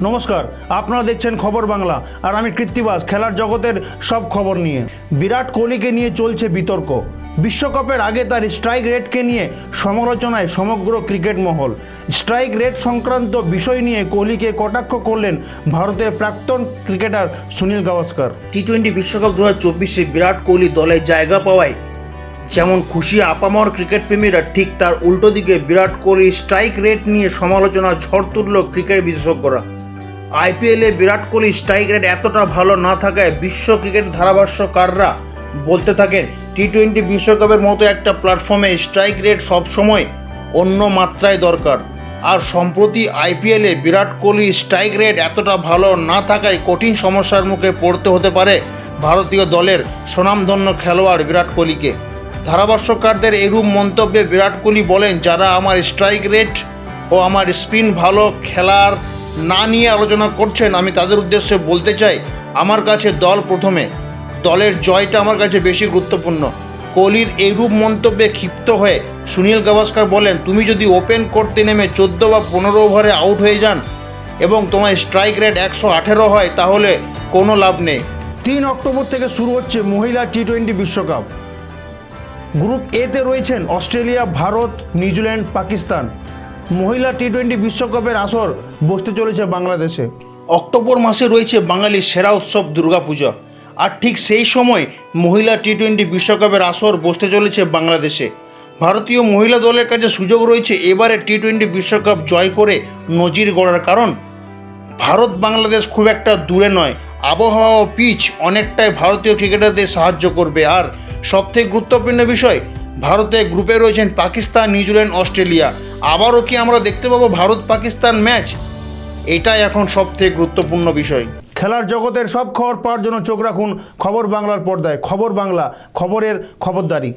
নমস্কার, আপনারা দেখছেন খবর বাংলা আর আমি কৃত্তিবাস। খেলার জগতের সব খবর নিয়ে বিরাট কোহলিকে নিয়ে চলছে বিতর্ক। বিশ্বকাপের আগে তার স্ট্রাইক রেটকে নিয়ে সমালোচনায় সমগ্র ক্রিকেট মহল। স্ট্রাইক রেট সংক্রান্ত বিষয় নিয়ে কোহলিকে কটাক্ষ করলেন ভারতের প্রাক্তন ক্রিকেটার সুনীল গাভাস্কর। টি-20 বিশ্বকাপ 2024-এ বিরাট কোহলি দলে জায়গা পাওয়ায় যেমন খুশি আপামর ক্রিকেট প্রেমীরা, ঠিক তার উল্টো দিকে বিরাট কোহলির স্ট্রাইক রেট নিয়ে সমালোচনা ঝড় তুলল ক্রিকেট বিশেষজ্ঞরা। আইপিএলে বিরাট কোহলির স্ট্রাইক রেট এতটা ভালো না থাকায় বিশ্ব ক্রিকেট ধারাভাষ্যকাররা বলতে থাকেন, টি-20 বিশ্বকাপের মতো একটা প্ল্যাটফর্মে স্ট্রাইক রেট সবসময় অন্য মাত্রায় দরকার। আর সম্প্রতি আইপিএলে বিরাট কোহলির স্ট্রাইক রেট এতটা ভালো না থাকায় কঠিন সমস্যার মুখে পড়তে হতে পারে ভারতীয় দলের স্বনামধন্য খেলোয়াড় বিরাট কোহলিকে। ধারাভাষ্যকারদের এরূপ মন্তব্যে বিরাট কোহলি বলেন, যারা আমার স্ট্রাইক রেট ও আমার স্পিন ভালো খেলার না নিয়ে আলোচনা করছেন, আমি তাদের উদ্দেশ্যে বলতে চাই, আমার কাছে দল প্রথমে, দলের জয়টা আমার কাছে বেশি গুরুত্বপূর্ণ। কোহলির এইরূপ মন্তব্যে ক্ষিপ্ত হয়ে সুনীল গাভাস্কর বলেন, তুমি যদি ওপেন করতে নেমে 14 বা 15 ওভারে আউট হয়ে যান এবং তোমার স্ট্রাইক রেট 118 হয়, তাহলে কোনো লাভ নেই। 3 অক্টোবর থেকে শুরু হচ্ছে মহিলা টি-20 বিশ্বকাপ। গ্রুপ এতে রয়েছেন অস্ট্রেলিয়া, ভারত, নিউজিল্যান্ড, পাকিস্তান। মহিলা টি-20 বিশ্বকাপের আসর বসতে চলেছে বাংলাদেশে। অক্টোবর মাসে রয়েছে বাঙালির সেরা উৎসব দুর্গাপূজা, আর ঠিক সেই সময় মহিলা টি-20 বিশ্বকাপের আসর বসতে চলেছে বাংলাদেশে। ভারতীয় মহিলা দলের কাছে সুযোগ রয়েছে এবারে টি-20 বিশ্বকাপ জয় করে নজির গড়ার, কারণ ভারত বাংলাদেশ খুব একটা দূরে নয়। আবহাওয়া ও পিচ অনেকটাই ভারতীয় ক্রিকেটারদের সাহায্য করবে। আর সবথেকে গুরুত্বপূর্ণ বিষয়, ভারতের গ্রুপে রয়েছেন পাকিস্তান, নিউজিল্যান্ড, অস্ট্রেলিয়া। আবারও কি আমরা দেখতে পাবো ভারত পাকিস্তান ম্যাচ? এটাই এখন সবথেকে গুরুত্বপূর্ণ বিষয়। খেলার জগতের সব খবর পাওয়ার জন্য চোখ রাখুন খবর বাংলার পর্দায়। খবর বাংলা, খবরের খবরদারি।